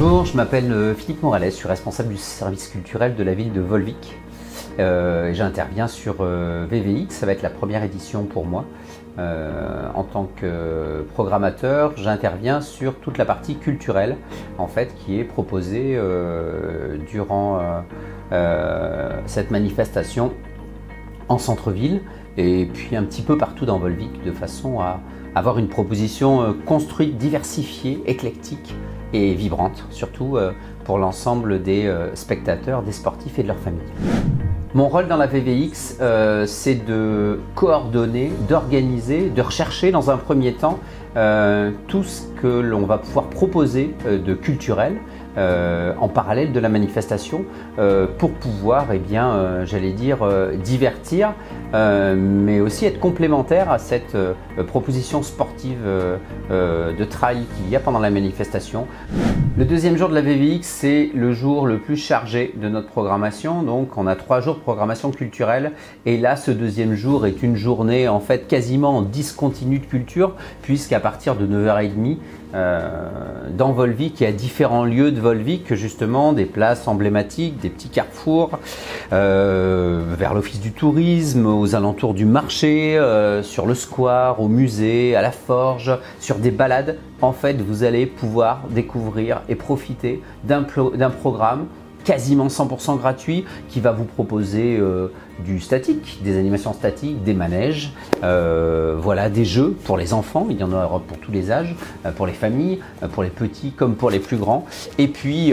Bonjour, je m'appelle Philippe Morales, je suis responsable du service culturel de la ville de Volvic. J'interviens sur VVX, ça va être la première édition pour moi. En tant que programmateur, j'interviens sur toute la partie culturelle en fait, qui est proposée durant cette manifestation en centre-ville et puis un petit peu partout dans Volvic, de façon à avoir une proposition construite, diversifiée, éclectique et vibrante, surtout pour l'ensemble des spectateurs, des sportifs et de leurs familles. Mon rôle dans la VVX, c'est de coordonner, d'organiser, de rechercher dans un premier temps tout ce que l'on va pouvoir proposer de culturel en parallèle de la manifestation pour pouvoir, j'allais dire, divertir, mais aussi être complémentaire à cette proposition sportive de trail qu'il y a pendant la manifestation. Le deuxième jour de la VVX, c'est le jour le plus chargé de notre programmation. Donc on a 3 jours de programmation culturelle et là ce deuxième jour est une journée en fait quasiment en discontinu de culture, puisqu'à partir de 9h30 dans Volvic, il y a différents lieux de Volvic, justement des places emblématiques, des petits carrefours, vers l'office du tourisme, aux alentours du marché, sur le square, au musée, à la forge, sur des balades. En fait, vous allez pouvoir découvrir et profiter d'un programme quasiment 100% gratuit qui va vous proposer du statique, des animations statiques, des manèges, voilà, des jeux pour les enfants, il y en aura pour tous les âges, pour les familles, pour les petits comme pour les plus grands. Et puis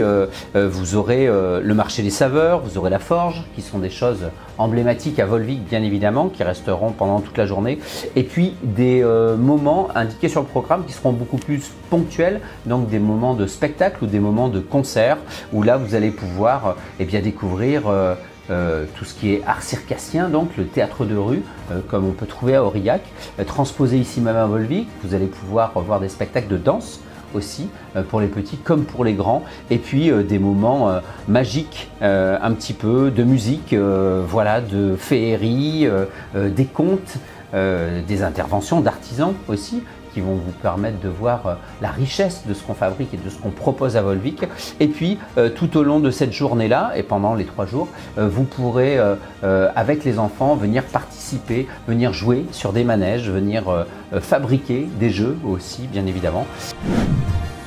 vous aurez le marché des saveurs, vous aurez la forge, qui sont des choses emblématiques à Volvic bien évidemment, qui resteront pendant toute la journée. Et puis des moments indiqués sur le programme qui seront beaucoup plus ponctuels, donc des moments de spectacle ou des moments de concert, où là vous allez pouvoir découvrir tout ce qui est art circassien, donc le théâtre de rue, comme on peut trouver à Aurillac, transposé ici même à Volvic. Vous allez pouvoir voir des spectacles de danse aussi, pour les petits comme pour les grands, et puis des moments magiques, un petit peu de musique, voilà, de féerie, des contes, des interventions d'artisans aussi, qui vont vous permettre de voir la richesse de ce qu'on fabrique et de ce qu'on propose à Volvic. Et puis tout au long de cette journée-là et pendant les 3 jours, vous pourrez avec les enfants venir participer, venir jouer sur des manèges, venir fabriquer des jeux aussi bien évidemment.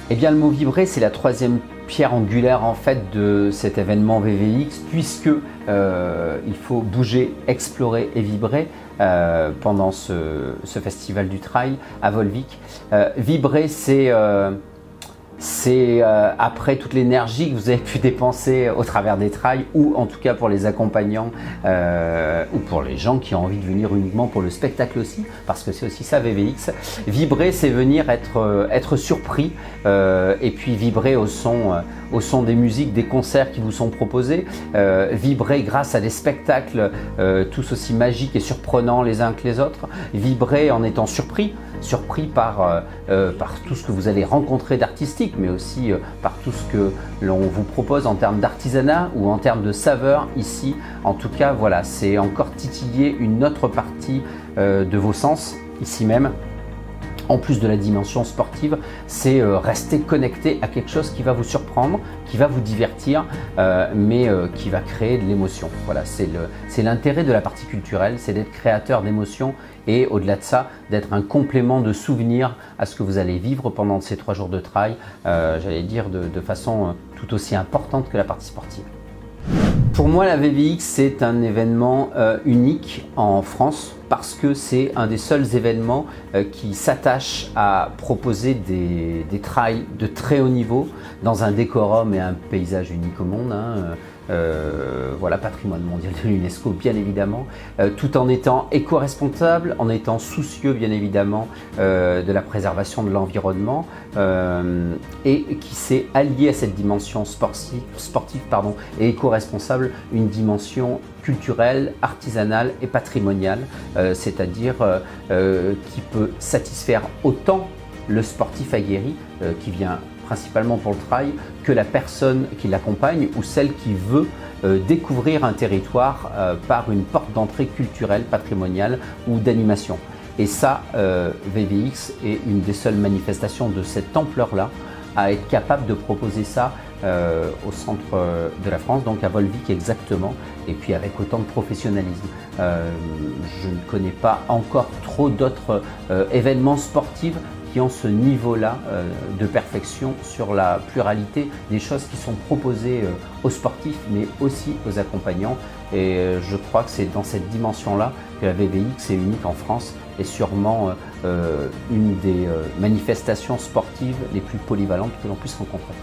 Eh bien le mot vibrer, c'est la 3e pierre angulaire en fait de cet événement VVX, puisque il faut bouger, explorer et vibrer pendant ce festival du trail à Volvic. Vibrer, c'est après toute l'énergie que vous avez pu dépenser au travers des trails, ou en tout cas pour les accompagnants ou pour les gens qui ont envie de venir uniquement pour le spectacle aussi, parce que c'est aussi ça VVX. Vibrer, c'est venir être surpris et puis vibrer au son des musiques, des concerts qui vous sont proposés, vibrer grâce à des spectacles tous aussi magiques et surprenants les uns que les autres, vibrer en étant surpris par tout ce que vous allez rencontrer d'artistique, mais aussi par tout ce que l'on vous propose en termes d'artisanat ou en termes de saveurs ici. En tout cas, voilà, c'est encore titiller une autre partie de vos sens ici même. En plus de la dimension sportive, c'est rester connecté à quelque chose qui va vous surprendre, qui va vous divertir, mais qui va créer de l'émotion. Voilà, c'est l'intérêt de la partie culturelle, c'est d'être créateur d'émotions et au-delà de ça, d'être un complément de souvenirs à ce que vous allez vivre pendant ces 3 jours de trail, j'allais dire de façon tout aussi importante que la partie sportive. Pour moi, la VVX, c'est un événement unique en France, parce que c'est un des seuls événements qui s'attache à proposer des trails de très haut niveau dans un décorum et un paysage unique au monde. Voilà, patrimoine mondial de l'UNESCO bien évidemment, tout en étant éco-responsable, en étant soucieux bien évidemment de la préservation de l'environnement, et qui s'est allié à cette dimension sportive et éco-responsable, une dimension culturelle, artisanale et patrimoniale, c'est-à-dire qui peut satisfaire autant le sportif aguerri qui vient principalement pour le trail, que la personne qui l'accompagne ou celle qui veut découvrir un territoire par une porte d'entrée culturelle, patrimoniale ou d'animation. Et ça, VVX est une des seules manifestations de cette ampleur-là à être capable de proposer ça au centre de la France, donc à Volvic exactement, et puis avec autant de professionnalisme. Je ne connais pas encore trop d'autres événements sportifs qui ont ce niveau-là de perfection sur la pluralité des choses qui sont proposées aux sportifs, mais aussi aux accompagnants. Et je crois que c'est dans cette dimension-là que la VVX est unique en France et sûrement une des manifestations sportives les plus polyvalentes que l'on puisse rencontrer.